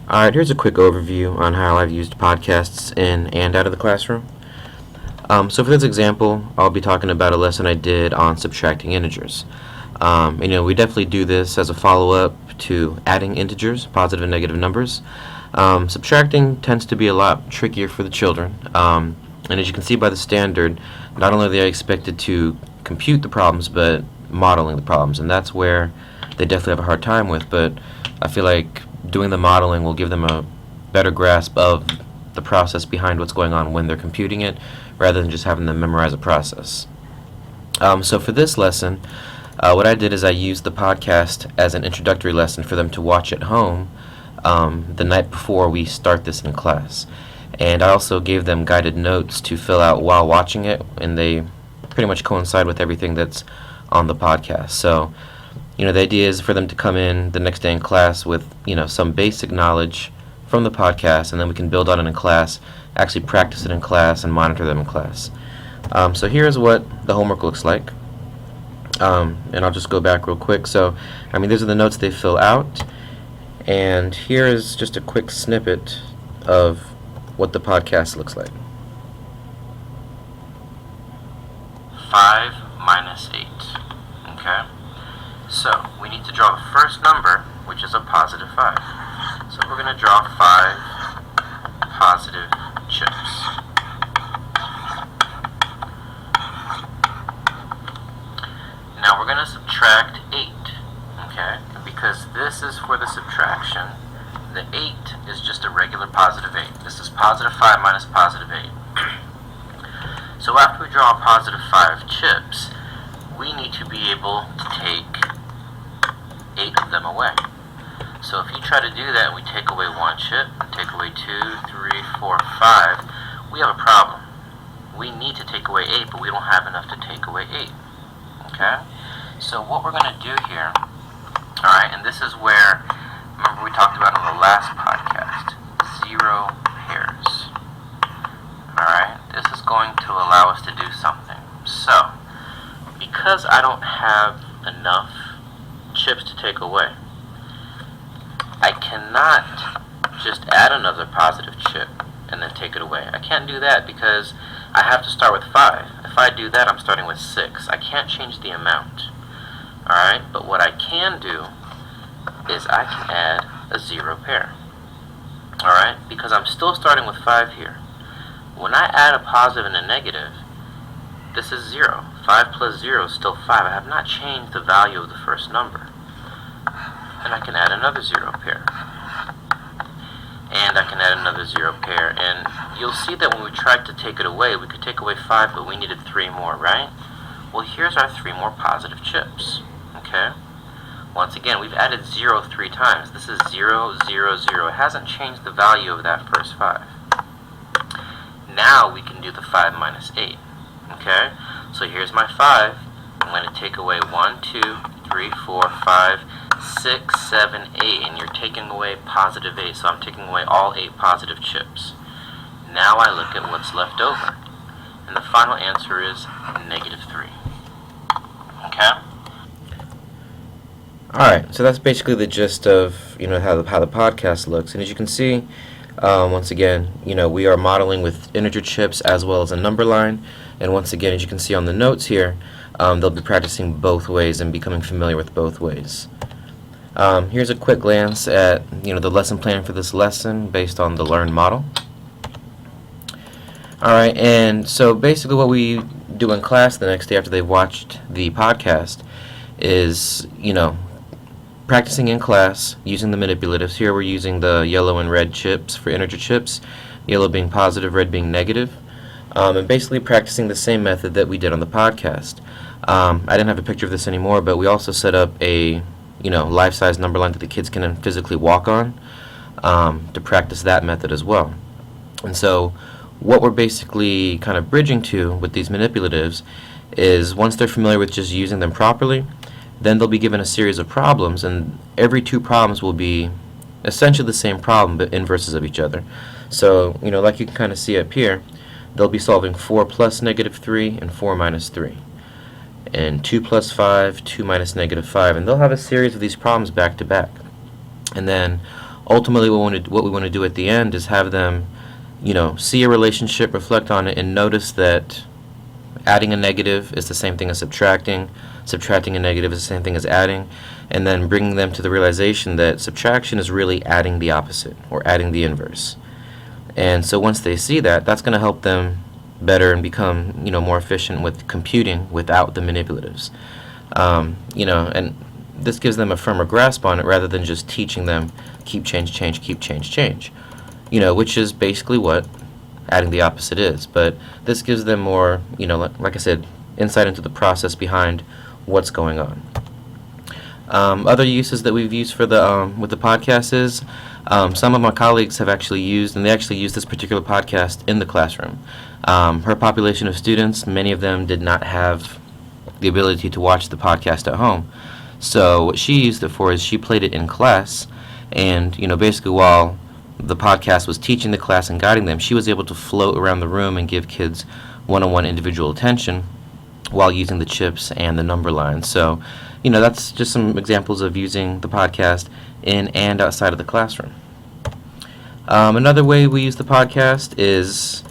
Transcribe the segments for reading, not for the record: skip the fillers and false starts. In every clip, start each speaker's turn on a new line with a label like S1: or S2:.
S1: Alright, here's a quick overview on how I've used podcasts in and out of the classroom. So for this example, I'll be talking about a lesson I did on subtracting integers. We definitely do this as a follow-up to adding integers, positive and negative numbers. Subtracting tends to be a lot trickier for the children. And as you can see by the standard, not only are they expected to compute the problems, but modeling the problems. And that's where they definitely have a hard time with, but I feel like doing the modeling will give them a better grasp of the process behind what's going on when they're computing it, rather than just having them memorize a process. So for this lesson, what I did is I used the podcast as an introductory lesson for them to watch at home the night before we start this in class. And I also gave them guided notes to fill out while watching it, and they pretty much coincide with everything that's on the podcast. So the idea is for them to come in the next day in class with, some basic knowledge from the podcast, and then we can build on it in class, actually practice it in class, and monitor them in class. So here's what the homework looks like. And I'll just go back real quick. So, these are the notes they fill out, and here is just a quick snippet of what the podcast looks like.
S2: 5 minus 8. Okay? So, we need to draw the first number, which is a positive 5. So we're going to draw 5 positive chips. Now we're going to subtract 8. Okay? Because this is for the subtraction, the 8 is just a regular positive 8. This is positive 5 minus positive 8. So after we draw a positive 5 chips, we need to be able to take 8 of them away. So if you try to do that and we take away 1 chip, and take away 2, 3, 4, 5, we have a problem. We need to take away 8, but we don't have enough to take away 8. Okay? So what we're going to do here, alright, and this is where, remember we talked about in the last podcast, 0 pairs. Alright, this is going to allow us to do something. So, because I don't have enough chips to take away, I cannot just add another positive chip and then take it away. I can't do that because I have to start with 5. If I do that, I'm starting with 6. I can't change the amount. Alright, but what I can do is I can add a 0 pair. Alright, because I'm still starting with 5 here. When I add a positive and a negative, this is 0. 5 plus 0 is still 5. I have not changed the value of the first number. And I can add another 0 pair. And I can add another 0 pair. And you'll see that when we tried to take it away, we could take away 5, but we needed 3 more, right? Well, here's our 3 more positive chips. Okay? Once again, we've added 0 3 times. This is 0, 0, 0. It hasn't changed the value of that first 5. Now we can do the 5 minus 8. Okay? So here's my 5. I'm going to take away 1, 2, 3, 4, 5, 6, 7, 8. And you're taking away positive 8. So I'm taking away all 8 positive chips. Now I look at what's left over. And the final answer is negative 3. Okay?
S1: Alright, so that's basically the gist of how the podcast looks. And as you can see, once again, we are modeling with integer chips as well as a number line. And once again, as you can see on the notes here, they'll be practicing both ways and becoming familiar with both ways. Here's a quick glance at the lesson plan for this lesson based on the learned model. Alright, and so basically what we do in class the next day after they've watched the podcast is, practicing in class using the manipulatives. Here we're using the yellow and red chips for integer chips, yellow being positive, red being negative, and basically practicing the same method that we did on the podcast. I didn't have a picture of this anymore, but we also set up a life-size number line that the kids can physically walk on to practice that method as well. And so what we're basically kind of bridging to with these manipulatives is once they're familiar with just using them properly, then they'll be given a series of problems, and every 2 problems will be essentially the same problem but inverses of each other. So, like you can kind of see up here, they'll be solving 4 plus negative 3 and 4 minus 3. And 2 plus 5, 2 minus negative 5. And they'll have a series of these problems back to back. And then ultimately what we want to do at the end is have them, see a relationship, reflect on it, and notice that adding a negative is the same thing as subtracting a negative is the same thing as adding, and then bringing them to the realization that subtraction is really adding the opposite or adding the inverse. And so once they see that, that's going to help them better and become, more efficient with computing without the manipulatives. And this gives them a firmer grasp on it rather than just teaching them keep, change, keep, change, which is basically what adding the opposite is. But this gives them more, like I said, insight into the process behind what's going on. Other uses that we've used for the with the podcast is some of my colleagues have actually used, and they actually used this particular podcast in the classroom. Her population of students, many of them did not have the ability to watch the podcast at home. So what she used it for is she played it in class, and basically while the podcast was teaching the class and guiding them, she was able to float around the room and give kids one-on-one individual attention while using the chips and the number lines. So, that's just some examples of using the podcast in and outside of the classroom. Another way we use the podcast is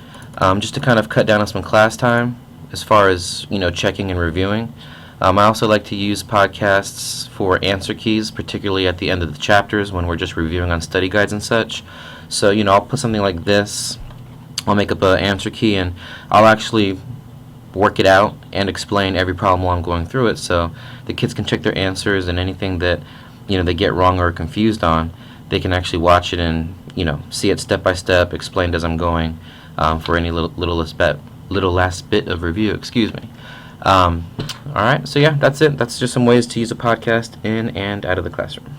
S1: just to kind of cut down on some class time as far as, checking and reviewing. I also like to use podcasts for answer keys, particularly at the end of the chapters when we're just reviewing on study guides and such. So, I'll put something like this. I'll make up an answer key, and I'll actually work it out and explain every problem while I'm going through it, so the kids can check their answers, and anything that they get wrong or confused on, they can actually watch it and see it step by step, explained as I'm going, for any little last bit of review. Excuse me. All right, so yeah, that's it. That's just some ways to use a podcast in and out of the classroom.